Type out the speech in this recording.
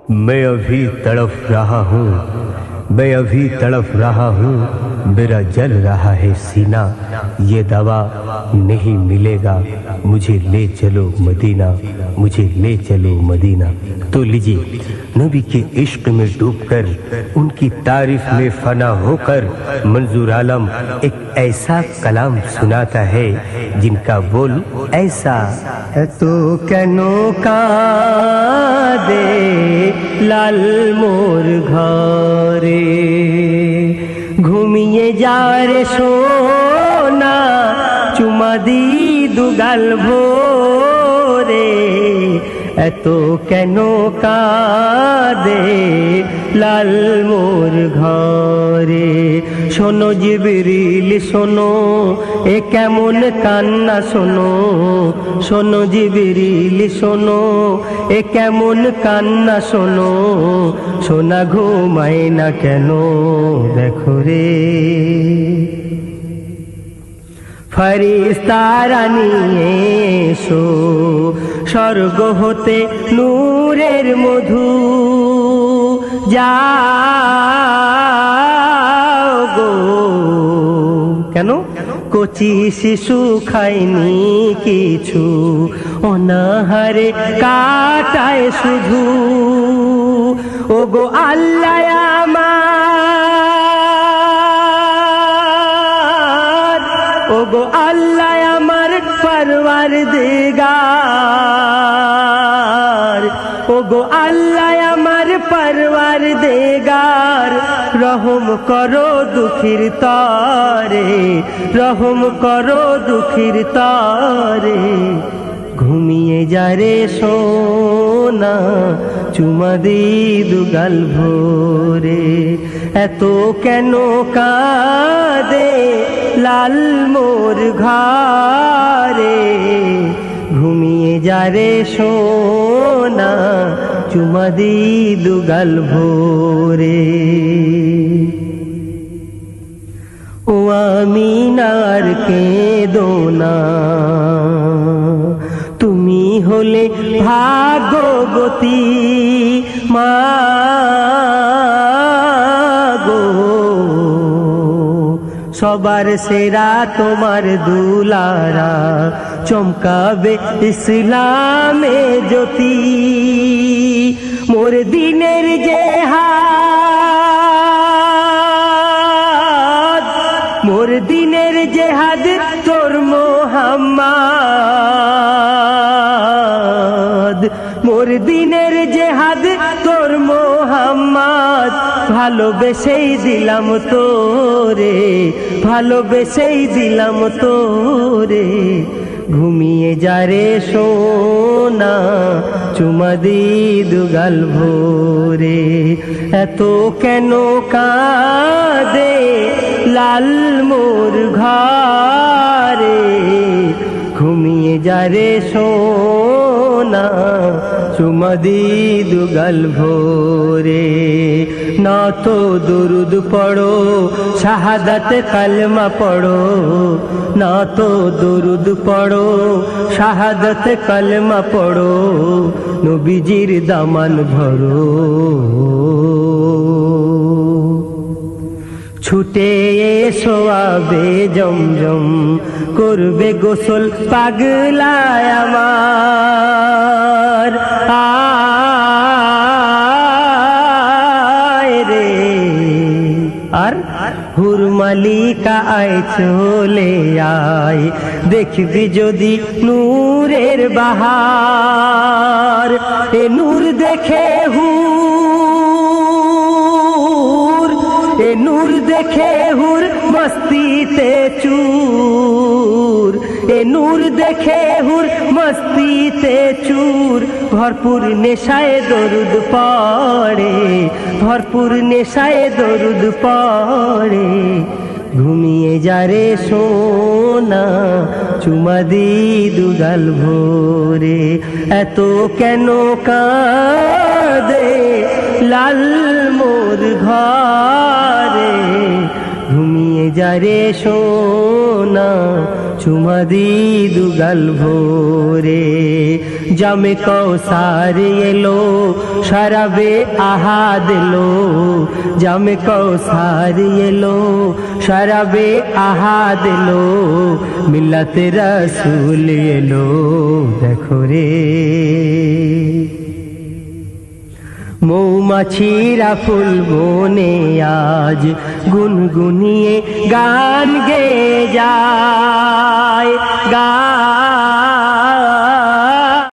मैं अभी तड़प रहा हूँ, मैं अभी तड़प रहा हूँ, मेरा जल रहा है सीना, ये दवा नहीं मिलेगा, मुझे ले चलो मदीना, मुझे ले चलो मदीना। तो लीजिए, नबी के इश्क में डूबकर, उनकी तारीफ में फना होकर मंजूर आलम एक ऐसा कलाम सुनाता है जिनका बोल ऐसा। तो कैनो कादे लाल मोर घरे, घूमिए जा रे सोना, चुमा दी दुगाल भोरे। এত কেন কাঁদে লাল মোর ঘরে। শোনো জিবরিল শোনো, এ কেমন কান্না শোনো, শোনো জিবরিল শোনো, এ কেমন কান্না শোনো, সোনা ঘুমায় না কেন দেখো রে। ফেরেশতারা নিয়ে এসো স্বর্গ হতে নূরের মধু, যাও গো। কেন? কচি শিশু খায়নি কিছু, অনাহারে কাটায় শুধু। ও গো আল্লাহ আমার, ও গো আল্লাহ আমার পরওয়ারদিগার, ও গো আল্লাহ আমার পরওয়ারদিগার। রহম করো দুঃখীর তরে, রহম করো দুঃখীর তরে। ঘুমিয়ে যা রে সোনা, চুমা দি দুগাল ভোরে। এত কেন কাঁদে লাল মোর ঘরে, ঘুমিয়ে যা রে সোনা, চুমা দি দুগাল ভোরে। ও আমিনার কেঁদো না, তুমি হলে ভাগ্যবতী মা গো। সবার সেরা তোমার দুলারা, চমকাবে ইসলামে জ্যোতি। মোর দিনের জেহাদ, মোর দিনের জেহাদ তোর মোহাম্মদ, মোর দিনের জেহাদ তোর মোহাম্মদ। ভালোবেসেই দিলাম তোরে, ভালোবেসেই দিলাম তোরে। ঘুমিয়ে যা রে সোনা, চুমা দি দুগাল ভোরে। এত কেন কাঁদে লাল মোর ঘরে, ঘুমিয়ে যা রে সোনা, চুমা দি দুগাল ভোরে। না তো দুরুদ পড়ো, শাহাদাত কালমা পড়ো, না তো দুরুদ পড়ো, শাহাদাত কালমা পড়ো। নবীজির দামান ধরো, ছুটে এসো আবে জমজম, করবে গোসল পাগলায় আমার। আয় রে আর হুর মালিকা আয় চলে আয়, দেখবি যদি নূরের বাহার। এ নূর দেখে হুর, এ নূর দেখে হুর মস্তিতে চুর, এ নূর দেখে হুর মস্তিতে চুর। ভরপুর নেশায় দরুদ পড়ে, ভরপুর নেশায় দরুদ পড়ে। ঘুমিয়ে যা রে সোনা, চুমা দি দুগাল ভোরে। এত কেন কাঁদে লাল মোর ঘরে, ঘুমিয়ে যা রে সোনা, চুমা দি দুগাল ভোরে। জামে কৌসার এলো শরাবে আহাদ লো, জামে কৌসার এলো শরাবে আহাদ লো, মিল্লাতে রাসূল এলো দেখো রে। মৌমাছিরা ফুল বনে আজ গুনগুনিয়ে গান গেয়ে যায়, গান